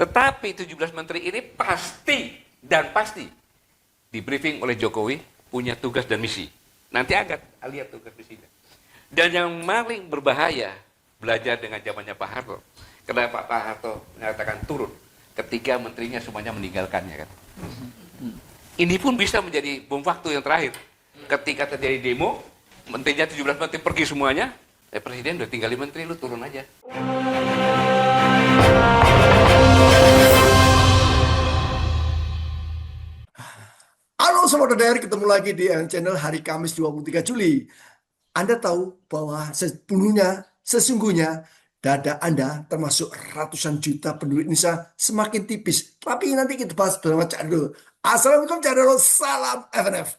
Tetapi 17 menteri ini pasti dan pasti di briefing oleh Jokowi punya tugas dan misi. Nanti akan lihat tugas misinya. Dan yang paling berbahaya belajar dengan zamannya Pak Harto. Kenapa Pak Harto menyatakan turun ketika menterinya semuanya meninggalkannya kan. Ini pun bisa menjadi bom waktu yang terakhir. Ketika terjadi demo, menterinya 17 menteri pergi semuanya, presiden udah tinggalin menteri, lu turun aja. Halo Sobat Dari, ketemu lagi di channel hari Kamis 23 Juli. Anda tahu bahwa sesungguhnya dada Anda termasuk ratusan juta penduduk Indonesia semakin tipis. Tapi nanti kita bahas bersama Cak Dul. Assalamualaikum Cak Dul, salam FNF.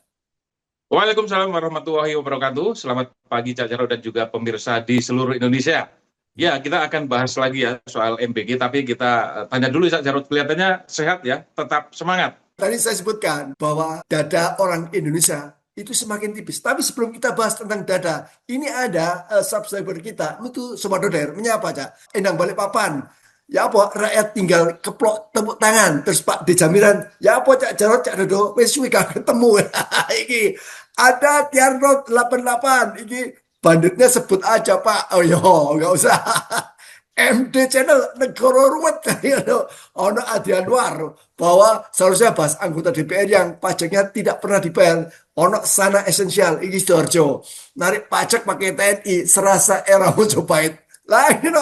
Waalaikumsalam warahmatullahi wabarakatuh. Selamat pagi Cak Jarod dan juga pemirsa di seluruh Indonesia. Ya, kita akan bahas lagi ya soal MBG, tapi kita tanya dulu Cak Jarod, kelihatannya sehat ya, tetap semangat. Tadi saya sebutkan bahwa dada orang Indonesia itu semakin tipis. Tapi sebelum kita bahas tentang dada, ini ada subscriber kita, itu Sobat Doder, menyapa Cak, Endang Balikpapan. Ya apa, rakyat tinggal keplok tepuk tangan. Terus Pak Dejamiran, ya apa Cak Jarod, Cak Dodo, wis suwi gak ketemu. Iki ada Tiarno 88, ini banditnya sebut aja Pak. Oh yo, nggak usah. MD Channel Negara Ruwet ono Adi Anwar bahwa seharusnya bahas anggota DPR yang pajaknya tidak pernah dibayar. Ono Sana Esensial iki Sidoarjo narik pajak pakai TNI serasa era Mojopahit. Lah ini no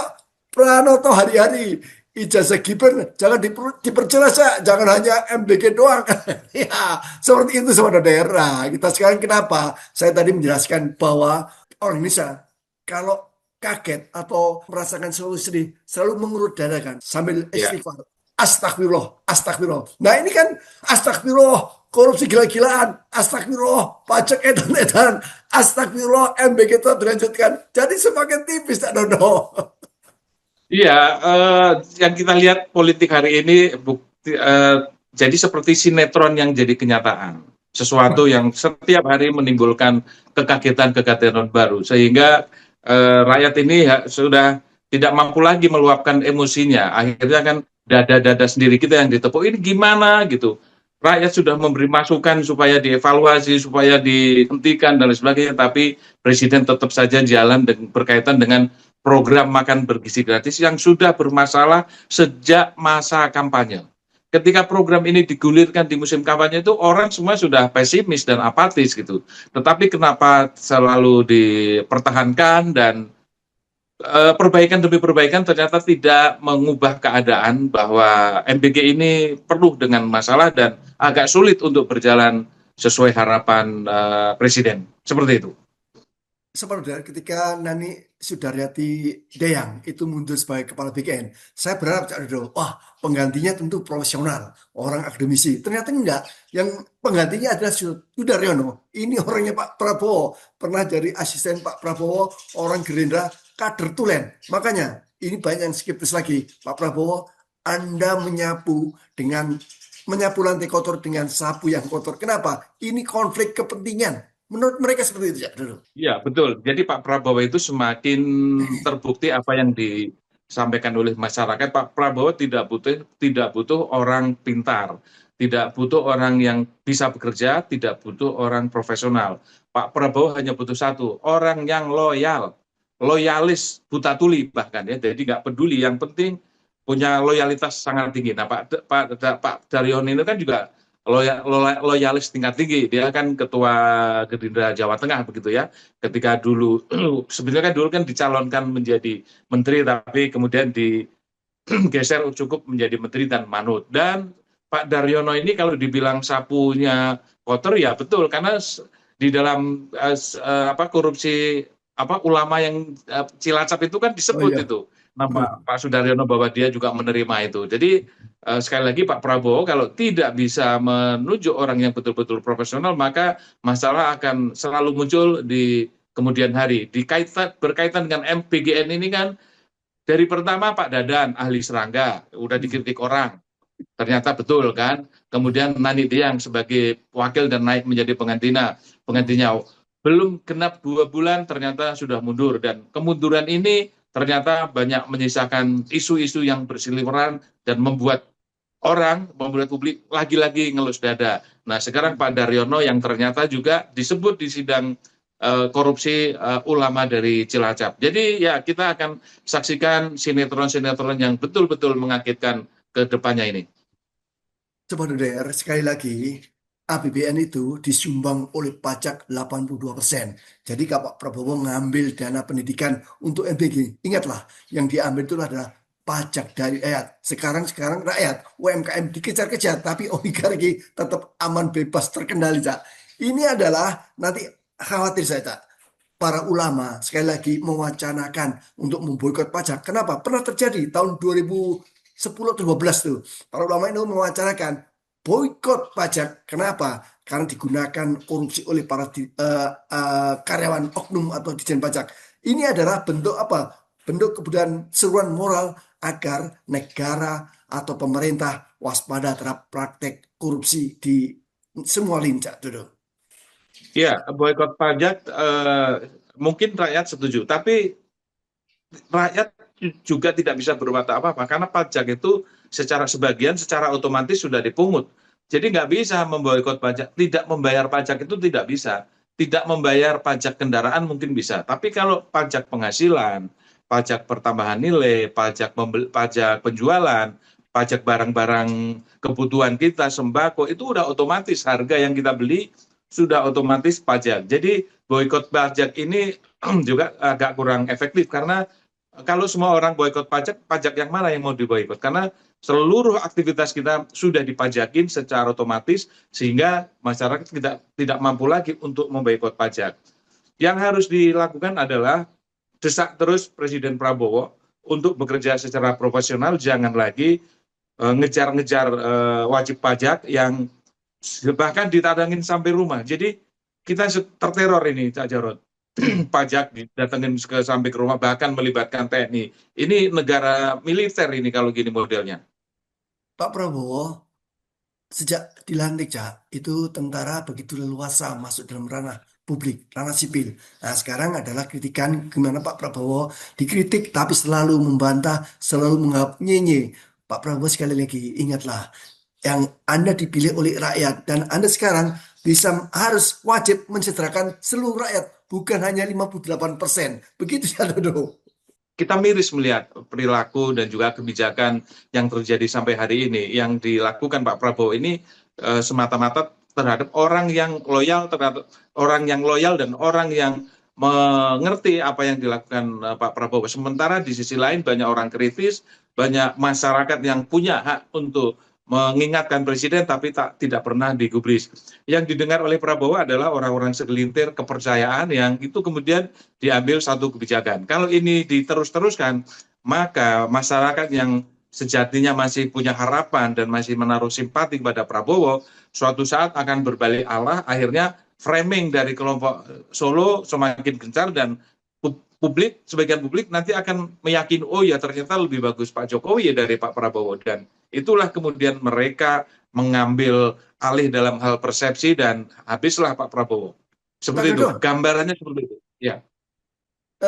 Pranoto hari-hari ijazah Gibran jangan diperjelas ya, jangan hanya MBG doang. Ya, seperti itu sama daerah. Kita sekarang kenapa? Saya tadi menjelaskan bahwa orang Indonesia kalau kaget atau merasakan selalu sedih, selalu mengurut dada kan, sambil istighfar. Astagfirullah, astagfirullah. Nah ini kan astagfirullah, korupsi gila-gilaan, astagfirullah, pajak edan-edan, astagfirullah, MBG itu dilanjutkan. Jadi semakin tipis, tak Dodo. Iya, yang kita lihat politik hari ini jadi seperti sinetron yang jadi kenyataan. Sesuatu yang setiap hari menimbulkan kekagetan-kekagetan baru, sehingga rakyat ini sudah tidak mampu lagi meluapkan emosinya. Akhirnya kan dada-dada sendiri kita yang ditepuk. Ini gimana gitu? Rakyat sudah memberi masukan supaya dievaluasi, supaya dihentikan dan lain sebagainya. Tapi presiden tetap saja jalan berkaitan dengan program makan bergizi gratis yang sudah bermasalah sejak masa kampanye. Ketika program ini digulirkan di musim kampanye itu orang semua sudah pesimis dan apatis gitu. Tetapi kenapa selalu dipertahankan dan perbaikan demi perbaikan ternyata tidak mengubah keadaan bahwa MBG ini penuh dengan masalah dan agak sulit untuk berjalan sesuai harapan presiden. Seperti itu. Saudara, ketika Nani Sudaryati Deyang itu mundur sebagai kepala BKN, saya berharap Cak Dodo, wah penggantinya tentu profesional, orang akademisi. Ternyata enggak, yang penggantinya adalah Sudaryono. Ini orangnya Pak Prabowo, pernah jadi asisten Pak Prabowo, orang Gerindra, kader tulen. Makanya ini banyak yang skeptis lagi, Pak Prabowo, Anda menyapu lantai kotor dengan sapu yang kotor. Kenapa? Ini konflik kepentingan. Menurut mereka seperti itu ya dulu. Ya betul. Jadi Pak Prabowo itu semakin terbukti apa yang disampaikan oleh masyarakat. Pak Prabowo tidak butuh orang pintar, tidak butuh orang yang bisa bekerja, tidak butuh orang profesional. Pak Prabowo hanya butuh satu, orang yang loyalis, buta tuli bahkan ya. Jadi nggak peduli. Yang penting punya loyalitas sangat tinggi. Nah Pak Daryono ini kan juga loyalis tingkat tinggi. Dia kan ketua Gerindra Jawa Tengah begitu ya. Ketika dulu sebenarnya kan dulu kan dicalonkan menjadi menteri tapi kemudian digeser cukup menjadi menteri dan manut. Dan Pak Daryono ini kalau dibilang sapunya kotor ya betul, karena di dalam korupsi ulama yang Cilacap itu kan disebut itu nama Pak Sudaryono bahwa dia juga menerima itu. Jadi sekali lagi Pak Prabowo kalau tidak bisa menunjuk orang yang betul-betul profesional, maka masalah akan selalu muncul di kemudian hari. Berkaitan dengan MBGN ini kan dari pertama Pak Dadan ahli serangga udah dikritik orang, ternyata betul kan. Kemudian Nani Deyang sebagai wakil dan naik menjadi penggantinya belum genap 2 bulan ternyata sudah mundur, dan kemunduran ini ternyata banyak menyisakan isu-isu yang berseliweran dan membuat publik lagi-lagi ngelus dada. Nah, sekarang Pak Daryono yang ternyata juga disebut di sidang korupsi ulama dari Cilacap. Jadi ya kita akan saksikan sinetron-sinetron yang betul-betul mengagetkan ke depannya ini. Coba Der, sekali lagi, APBN itu disumbang oleh pajak 82%. Jadi kalau Pak Prabowo ngambil dana pendidikan untuk MBG, ingatlah yang diambil itu adalah pajak dari rakyat. Sekarang rakyat, UMKM dikejar-kejar, tapi oligarki tetap aman bebas terkendali, Cak. Ini adalah nanti khawatir saya, Cak. Para ulama sekali lagi mewacanakan untuk memboikot pajak. Kenapa? Pernah terjadi tahun 2010 atau 12 tuh. Para ulama itu mewacanakan boikot pajak. Kenapa? Karena digunakan korupsi oleh para karyawan oknum atau dijen pajak. Ini adalah bentuk apa? Bentuk kemudian seruan moral agar negara atau pemerintah waspada terhadap praktek korupsi di semua lincah. Ya, boikot pajak mungkin rakyat setuju, tapi rakyat juga tidak bisa berbuat apa-apa karena pajak itu sebagian secara otomatis sudah dipungut. Jadi nggak bisa memboikot pajak, tidak membayar pajak itu tidak bisa. Tidak membayar pajak kendaraan mungkin bisa, tapi kalau pajak penghasilan, pajak pertambahan nilai, pajak penjualan, pajak barang-barang kebutuhan kita, sembako, itu udah otomatis harga yang kita beli sudah otomatis pajak. Jadi boikot pajak ini juga agak kurang efektif karena kalau semua orang boikot pajak, pajak yang mana yang mau diboikot? Karena seluruh aktivitas kita sudah dipajakin secara otomatis sehingga masyarakat tidak mampu lagi untuk memboikot pajak. Yang harus dilakukan adalah desak terus Presiden Prabowo untuk bekerja secara profesional, jangan lagi ngejar-ngejar wajib pajak yang bahkan ditadangin sampai rumah. Jadi kita terteror ini, Cak Jarod. Pajak didatengin sampai ke rumah, bahkan melibatkan TNI. Ini negara militer ini kalau gini modelnya. Pak Prabowo sejak dilantik, Cak, itu tentara begitu leluasa masuk dalam ranah publik, ranah sipil. Nah, sekarang adalah kritikan gimana Pak Prabowo dikritik tapi selalu membantah, selalu menganggap nyenye. Pak Prabowo sekali lagi ingatlah yang Anda dipilih oleh rakyat dan Anda sekarang harus wajib mensejahterakan seluruh rakyat, bukan hanya 58%. Begitu ya, Dodo. Kita miris melihat perilaku dan juga kebijakan yang terjadi sampai hari ini. Yang dilakukan Pak Prabowo ini semata-mata terhadap orang yang loyal, dan orang yang mengerti apa yang dilakukan Pak Prabowo. Sementara di sisi lain banyak orang kritis, banyak masyarakat yang punya hak untuk mengingatkan presiden tapi tidak pernah digubris. Yang didengar oleh Prabowo adalah orang-orang segelintir kepercayaan yang itu kemudian diambil satu kebijakan. Kalau ini diterus-teruskan, maka masyarakat yang sejatinya masih punya harapan dan masih menaruh simpati kepada Prabowo, suatu saat akan berbalik arah, akhirnya framing dari kelompok Solo semakin gencar dan sebagian publik nanti akan meyakini, oh ya ternyata lebih bagus Pak Jokowi ya dari Pak Prabowo. Dan itulah kemudian mereka mengambil alih dalam hal persepsi dan habislah Pak Prabowo. Seperti itu, gambarannya seperti itu. Ya.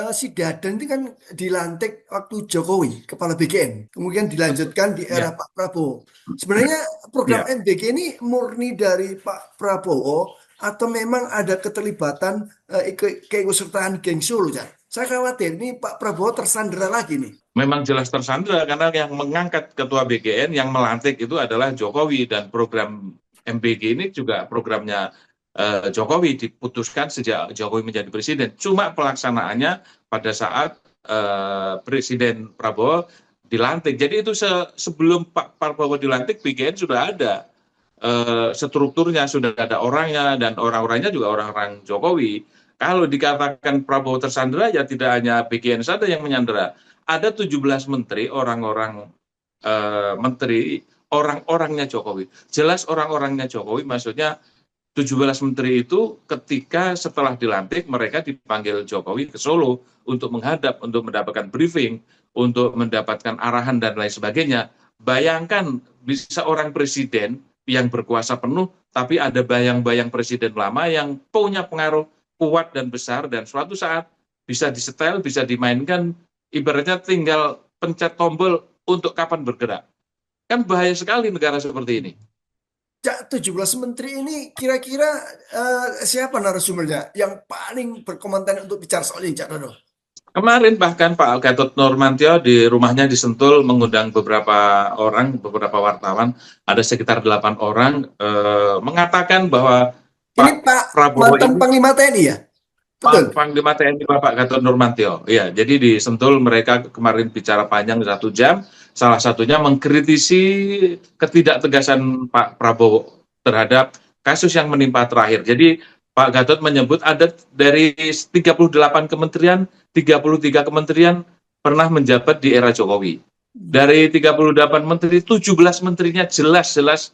Si Dadan ini kan dilantik waktu Jokowi, kepala BKN. Kemudian dilanjutkan di era Pak Prabowo. Sebenarnya program MBK ini murni dari Pak Prabowo atau memang ada keterlibatan keikutsertaan geng Solo, ya? Saya khawatir ini Pak Prabowo tersandera lagi nih. Memang jelas tersandera karena yang mengangkat ketua BKN, yang melantik itu adalah Jokowi, dan program MBK ini juga programnya Jokowi, diputuskan sejak Jokowi menjadi presiden. Cuma pelaksanaannya pada saat Presiden Prabowo dilantik. Jadi itu sebelum Pak Prabowo dilantik, BKN sudah ada strukturnya, sudah ada orangnya, dan orang-orangnya juga orang-orang Jokowi. Kalau dikatakan Prabowo tersandera, ya tidak hanya BKN saja yang menyandera. Ada 17 menteri, orang-orangnya Jokowi. Jelas orang-orangnya Jokowi, maksudnya 17 menteri itu ketika setelah dilantik mereka dipanggil Jokowi ke Solo untuk menghadap, untuk mendapatkan briefing, untuk mendapatkan arahan dan lain sebagainya. Bayangkan bisa orang presiden yang berkuasa penuh, tapi ada bayang-bayang presiden lama yang punya pengaruh kuat dan besar, dan suatu saat bisa disetel, bisa dimainkan. ibaratnya tinggal pencet tombol untuk kapan bergerak. Kan bahaya sekali negara seperti ini. Cak, 17 menteri ini kira-kira siapa narasumbernya yang paling berkomandan untuk bicara soal ini, Cak Dodo? Kemarin bahkan Pak Gatot Nurmantio di rumahnya di Sentul mengundang beberapa orang, beberapa wartawan, ada sekitar 8 orang, mengatakan bahwa Ini Pak Pak Prabowo mantan ini Panglima TNI ya? Betul. Panglima TNI Bapak Gatot Nurmantio. Ya, jadi di Sentul mereka kemarin bicara panjang 1 jam, salah satunya mengkritisi ketidaktegasan Pak Prabowo terhadap kasus yang menimpa terakhir. Jadi Pak Gatot menyebut ada dari 38 kementerian, 33 kementerian pernah menjabat di era Jokowi. Dari 38 menteri, 17 menterinya jelas-jelas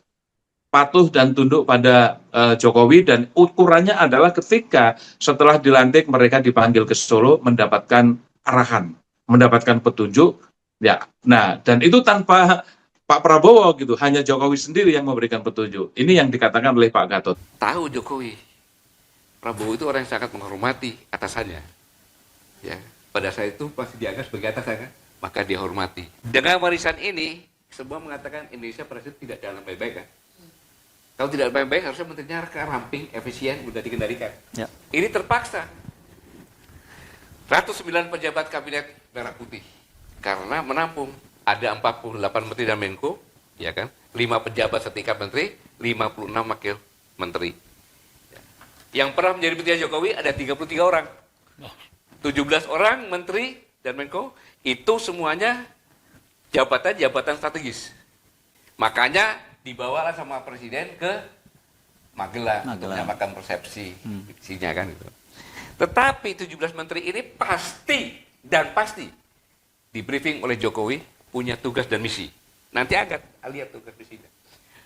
patuh dan tunduk pada Jokowi, dan ukurannya adalah ketika setelah dilantik mereka dipanggil ke Solo mendapatkan arahan, mendapatkan petunjuk, ya. Nah, dan itu tanpa Pak Prabowo gitu, hanya Jokowi sendiri yang memberikan petunjuk. Ini yang dikatakan oleh Pak Gatot. Tahu Jokowi, Prabowo itu orang yang sangat menghormati atasannya. Ya, pada saat itu pasti dianggap sebagai atasan kan, maka dihormati. Dengan warisan ini, semua mengatakan Indonesia pada saat itu tidak jalan baik-baik kan. Kalau tidak baik-baik harusnya menterinya ramping, efisien, mudah dikendalikan. Ya. Ini terpaksa. 109 pejabat kabinet merah putih karena menampung ada 48 menteri dan menko, ya kan? 5 pejabat setingkat menteri, 56 wakil menteri. Yang pernah menjadi menteri Jokowi ada 33 orang. 17 orang menteri dan menko, itu semuanya jabatan-jabatan strategis. Makanya dibawalah sama presiden ke Magelang untuk menyamakan persepsi visinya kan gitu. Tetapi 17 menteri ini pasti di briefing oleh Jokowi punya tugas dan misi. Nanti akan lihat tugas misinya.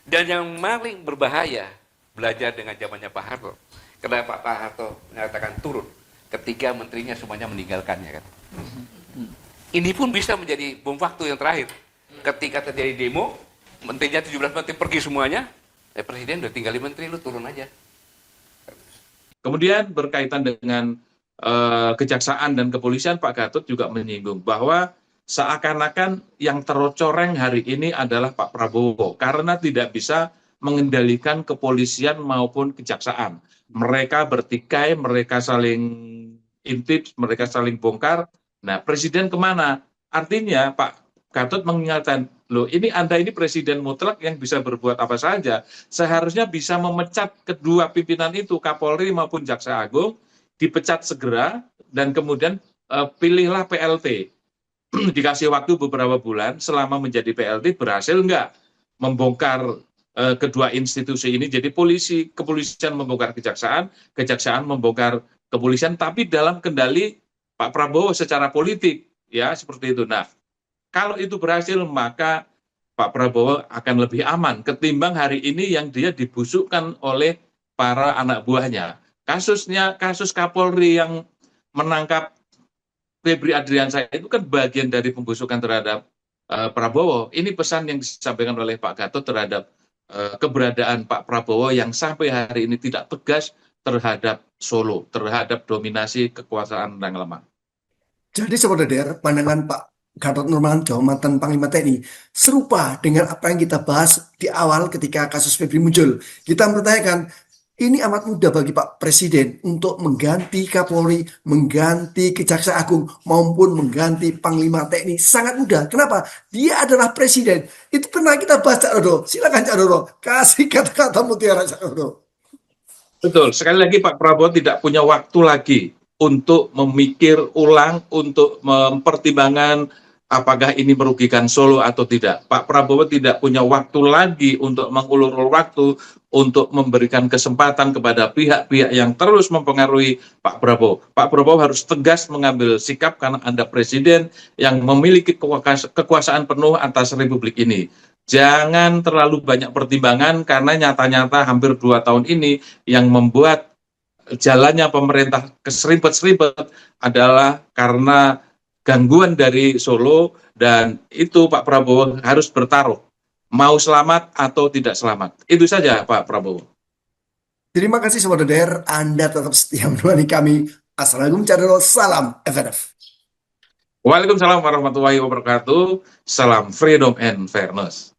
Dan yang paling berbahaya belajar dengan zamannya Pak Harto. Karena Pak Harto menyatakan turun ketika menterinya semuanya meninggalkannya kan. Ini pun bisa menjadi bom waktu yang terakhir. Ketika terjadi demo, menterinya 17 menteri pergi semuanya, presiden udah tinggalin menteri, lu turun aja. Kemudian berkaitan dengan kejaksaan dan kepolisian, Pak Gatot juga menyinggung bahwa seakan-akan yang tercoreng hari ini adalah Pak Prabowo karena tidak bisa mengendalikan kepolisian maupun kejaksaan. Mereka bertikai, mereka saling intip, mereka saling bongkar. Nah, presiden kemana? Artinya Pak Gatot mengingatkan, loh ini Anda ini presiden mutlak yang bisa berbuat apa saja. Seharusnya bisa memecat kedua pimpinan itu, Kapolri maupun Jaksa Agung, dipecat segera, dan kemudian pilihlah PLT. Dikasih waktu beberapa bulan, selama menjadi PLT berhasil enggak membongkar kedua institusi ini. Jadi kepolisian membongkar kejaksaan, kejaksaan membongkar kepolisian, tapi dalam kendali Pak Prabowo secara politik, ya seperti itu. Nah, kalau itu berhasil, maka Pak Prabowo akan lebih aman ketimbang hari ini yang dia dibusukkan oleh para anak buahnya. Kasus Kapolri yang menangkap Febri Adriansyah itu kan bagian dari pembusukan terhadap Prabowo. Ini pesan yang disampaikan oleh Pak Gatot terhadap keberadaan Pak Prabowo yang sampai hari ini tidak tegas terhadap Solo, terhadap dominasi kekuasaan yang lemah. Jadi saudara, pandangan Pak Gatot Nurmantio, mantan Panglima TNI, serupa dengan apa yang kita bahas di awal ketika kasus Febri muncul. Kita mempertanyakan, ini amat mudah bagi Pak Presiden untuk mengganti Kapolri, mengganti Kejaksaan Agung, maupun mengganti Panglima TNI. Sangat mudah. Kenapa? Dia adalah Presiden. Itu pernah kita bahas, Cak Dodo. Silakan Cak Dodo, kasih kata-kata mutiara, Cak Dodo. Betul, sekali lagi Pak Prabowo tidak punya waktu lagi untuk memikir ulang, untuk mempertimbangkan apakah ini merugikan Solo atau tidak. Pak Prabowo tidak punya waktu lagi untuk mengulur waktu, untuk memberikan kesempatan kepada pihak-pihak yang terus mempengaruhi Pak Prabowo. Pak Prabowo harus tegas mengambil sikap karena Anda presiden yang memiliki kekuasaan penuh atas Republik ini. Jangan terlalu banyak pertimbangan karena nyata-nyata hampir 2 tahun ini yang membuat jalannya pemerintah keserimpet-serimpet adalah karena gangguan dari Solo, dan itu Pak Prabowo harus bertaruh mau selamat atau tidak selamat. Itu saja Pak Prabowo. Terima kasih saudara, Anda tetap setia menemani kami. Assalamualaikum, salam FNF. Waalaikumsalam warahmatullahi wabarakatuh. Salam freedom and fairness.